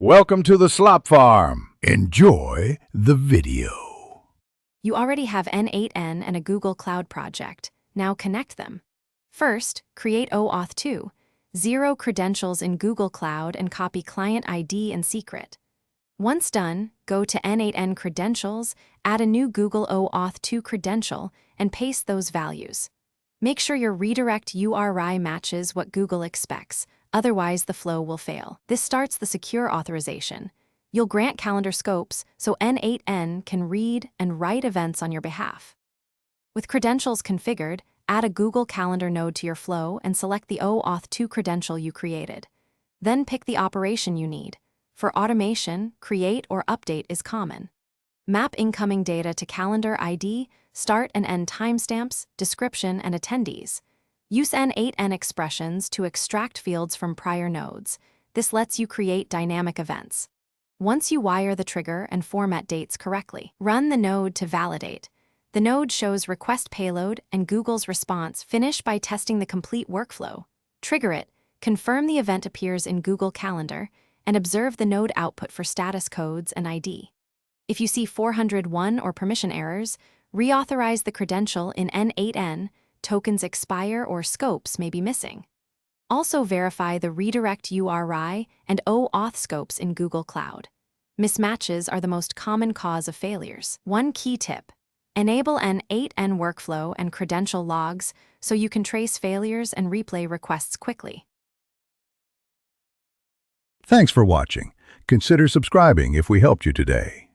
Welcome to the Slop Farm. Enjoy the video. You already have N8n and a Google Cloud project. Now connect them. First, create OAuth 2. 0 credentials in Google Cloud and copy client ID and secret. Once done, go to N8n credentials, add a new Google OAuth 2 credential, and paste those values. Make sure your redirect URI matches what Google expects, otherwise the flow will fail. This starts the secure authorization. You'll grant calendar scopes so N8n can read and write events on your behalf. With credentials configured, add a Google Calendar node to your flow and select the OAuth 2 credential you created. Then pick the operation you need. For automation, create or update is common. Map incoming data to calendar ID, start and end timestamps, description, and attendees. Use N8n expressions to extract fields from prior nodes. This lets you create dynamic events. Once you wire the trigger and format dates correctly, run the node to validate. The node shows request payload and Google's response. Finish by testing the complete workflow. Trigger it, confirm the event appears in Google Calendar, and observe the node output for status codes and ID. If you see 401 or permission errors, reauthorize the credential in N8n, tokens expire or scopes may be missing. Also verify the redirect URI and OAuth scopes in Google Cloud. Mismatches are the most common cause of failures. One key tip: enable N8n workflow and credential logs so you can trace failures and replay requests quickly. Thanks for watching. Consider subscribing if we helped you today.